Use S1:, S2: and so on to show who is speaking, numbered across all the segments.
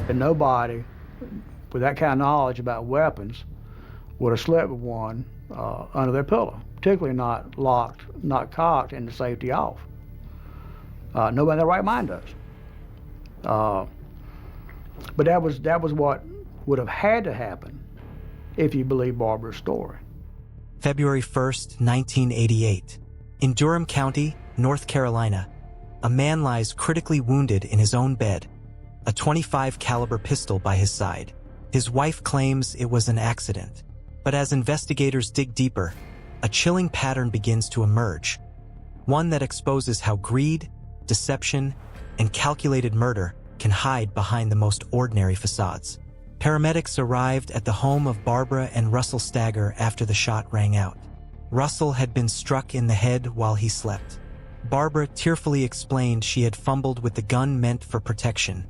S1: And nobody with that kind of knowledge about weapons would have slept with one under their pillow, particularly not locked, not cocked, and the safety off. Nobody in their right mind does. But that was what would have had to happen if you believe Barbara's story.
S2: February 1st, 1988. In Durham County, North Carolina, a man lies critically wounded in his own bed, a .25 caliber pistol by his side. His wife claims it was an accident. But as investigators dig deeper, a chilling pattern begins to emerge, one that exposes how greed, deception, and calculated murder can hide behind the most ordinary facades. Paramedics arrived at the home of Barbara and Russell Stagger after the shot rang out. Russell had been struck in the head while he slept. Barbara tearfully explained she had fumbled with the gun meant for protection,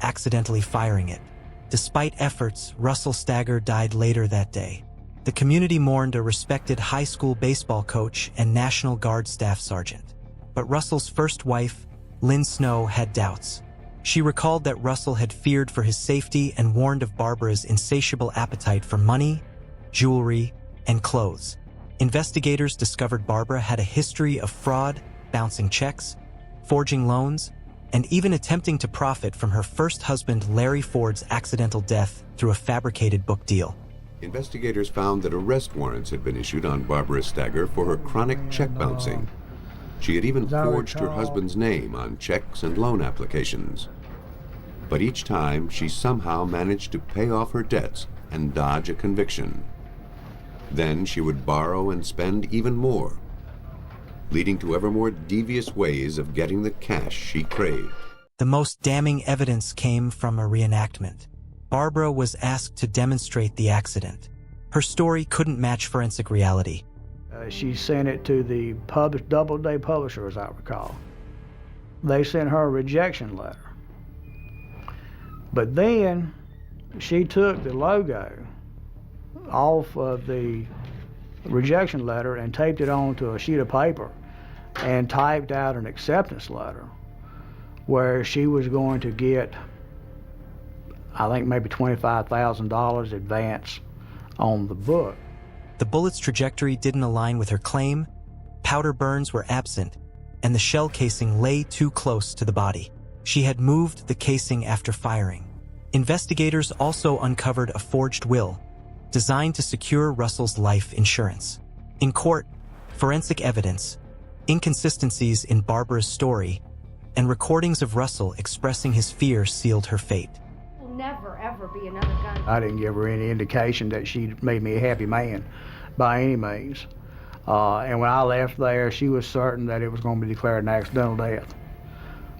S2: accidentally firing it. Despite efforts, Russell Stagger died later that day. The community mourned a respected high school baseball coach and National Guard staff sergeant. But Russell's first wife, Lynn Snow, had doubts. She recalled that Russell had feared for his safety and warned of Barbara's insatiable appetite for money, jewelry, and clothes. Investigators discovered Barbara had a history of fraud, bouncing checks, forging loans, and even attempting to profit from her first husband Larry Ford's accidental death through a fabricated book deal.
S3: Investigators found that arrest warrants had been issued on Barbara Stagger for her chronic check bouncing. She had even forged her husband's name on checks and loan applications. But each time, she somehow managed to pay off her debts and dodge a conviction. Then she would borrow and spend even more, leading to ever more devious ways of getting the cash she craved.
S2: The most damning evidence came from a reenactment. Barbara was asked to demonstrate the accident. Her story couldn't match forensic reality.
S1: She sent it to the Doubleday publisher, as I recall. They sent her a rejection letter. But then she took the logo off of the rejection letter and taped it onto a sheet of paper and typed out an acceptance letter where she was going to get, I think, maybe $25,000 advance on the book.
S2: The bullet's trajectory didn't align with her claim, powder burns were absent, and the shell casing lay too close to the body. She had moved the casing after firing. Investigators also uncovered a forged will, designed to secure Russell's life insurance. In court, forensic evidence, inconsistencies in Barbara's story, and recordings of Russell expressing his fear sealed her fate.
S4: Will never, ever be another gun.
S1: I didn't give her any indication that she made me a happy man by any means. And when I left there, she was certain that it was going to be declared an accidental death.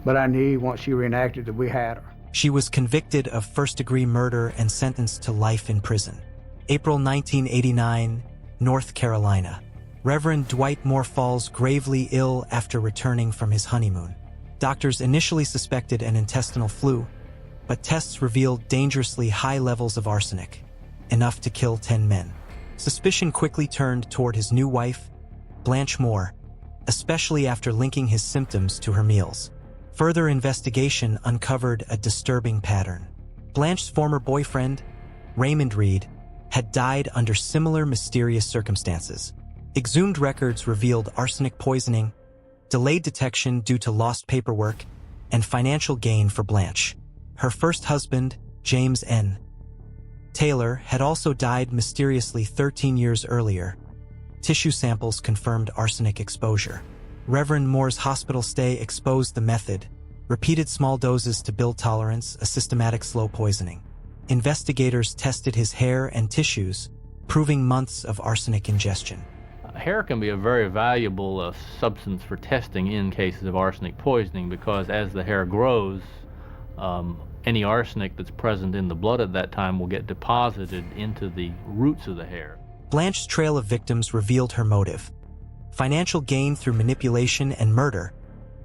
S1: But I knew once she reenacted that we had her.
S2: She was convicted of first-degree murder and sentenced to life in prison. April 1989, North Carolina. Reverend Dwight Moore falls gravely ill after returning from his honeymoon. Doctors initially suspected an intestinal flu, but tests revealed dangerously high levels of arsenic, enough to kill 10 men. Suspicion quickly turned toward his new wife, Blanche Moore, especially after linking his symptoms to her meals. Further investigation uncovered a disturbing pattern. Blanche's former boyfriend, Raymond Reed, had died under similar mysterious circumstances. Exhumed records revealed arsenic poisoning, delayed detection due to lost paperwork, and financial gain for Blanche. Her first husband, James N. Taylor, had also died mysteriously 13 years earlier. Tissue samples confirmed arsenic exposure. Reverend Moore's hospital stay exposed the method, repeated small doses to build tolerance, a systematic slow poisoning. Investigators tested his hair and tissues, proving months of arsenic ingestion.
S5: Hair can be a very valuable substance for testing in cases of arsenic poisoning because as the hair grows, any arsenic that's present in the blood at that time will get deposited into the roots of the hair.
S2: Blanche's trail of victims revealed her motive: financial gain through manipulation and murder,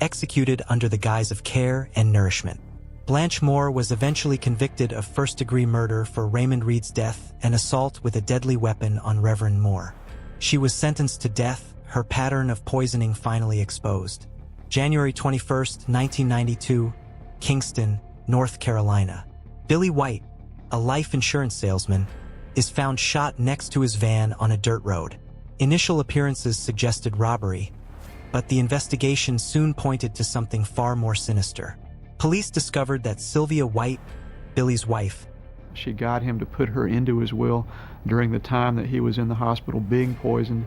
S2: executed under the guise of care and nourishment. Blanche Moore was eventually convicted of first-degree murder for Raymond Reed's death and assault with a deadly weapon on Reverend Moore. She was sentenced to death, her pattern of poisoning finally exposed. January 21, 1992, Kingston, North Carolina. Billy White, a life insurance salesman, is found shot next to his van on a dirt road. Initial appearances suggested robbery, but the investigation soon pointed to something far more sinister. Police discovered that Sylvia White, Billy's wife,
S6: she got him to put her into his will during the time that he was in the hospital being poisoned.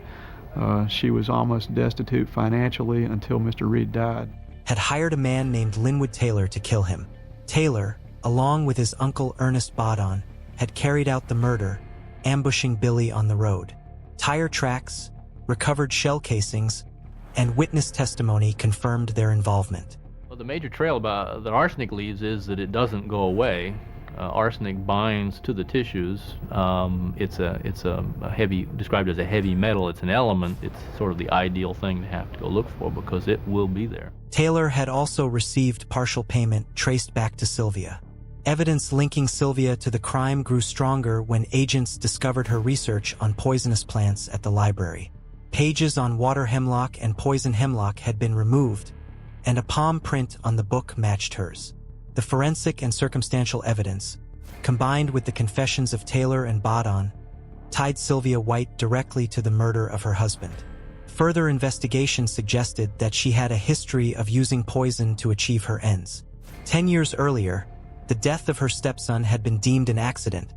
S6: She was almost destitute financially until Mr. Reed died.
S2: had hired a man named Linwood Taylor to kill him. Taylor, along with his uncle Ernest Baudon, had carried out the murder, ambushing Billy on the road. Tire tracks, recovered shell casings, and witness testimony confirmed their involvement.
S5: Well, the major trail that arsenic leaves is that it doesn't go away. Arsenic binds to the tissues. It's a heavy, described as a heavy metal. It's an element. It's sort of the ideal thing to have to go look for because it will be there.
S2: Taylor had also received partial payment traced back to Sylvia. Evidence linking Sylvia to the crime grew stronger when agents discovered her research on poisonous plants at the library. Pages on water hemlock and poison hemlock had been removed, and a palm print on the book matched hers. The forensic and circumstantial evidence, combined with the confessions of Taylor and Baudon, tied Sylvia White directly to the murder of her husband. Further investigation suggested that she had a history of using poison to achieve her ends. 10 years earlier, the death of her stepson had been deemed an accident,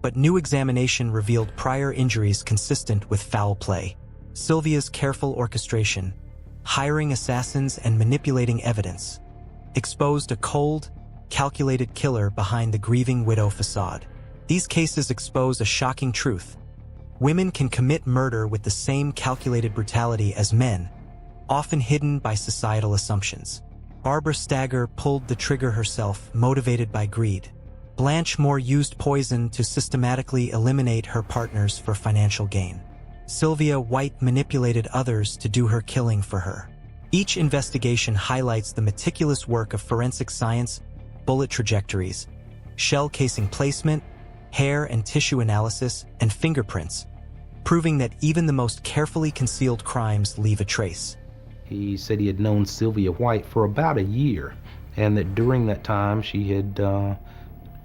S2: but new examination revealed prior injuries consistent with foul play. Sylvia's careful orchestration, hiring assassins and manipulating evidence, exposed a cold, calculated killer behind the grieving widow facade. These cases expose a shocking truth. Women can commit murder with the same calculated brutality as men, often hidden by societal assumptions. Barbara Stagger pulled the trigger herself, motivated by greed. Blanche Moore used poison to systematically eliminate her partners for financial gain. Sylvia White manipulated others to do her killing for her. Each investigation highlights the meticulous work of forensic science, bullet trajectories, shell casing placement, hair and tissue analysis, and fingerprints, proving that even the most carefully concealed crimes leave a trace.
S7: He said he had known Sylvia White for about a year, and that during that time she had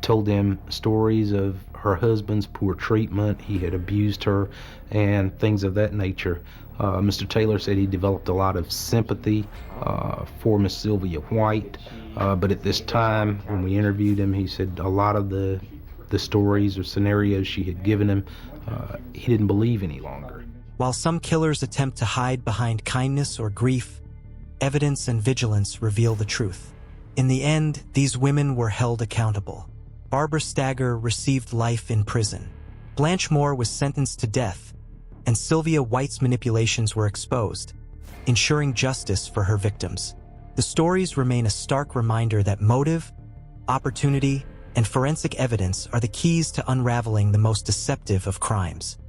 S7: told him stories of her husband's poor treatment. He had abused her and things of that nature. Mr. Taylor said he developed a lot of sympathy for Miss Sylvia White, but at this time when we interviewed him, he said a lot of the stories or scenarios she had given him, he didn't believe any longer.
S2: While some killers attempt to hide behind kindness or grief, evidence and vigilance reveal the truth. In the end, these women were held accountable. Barbara Stagger received life in prison. Blanche Moore was sentenced to death, and Sylvia White's manipulations were exposed, ensuring justice for her victims. The stories remain a stark reminder that motive, opportunity, and forensic evidence are the keys to unraveling the most deceptive of crimes.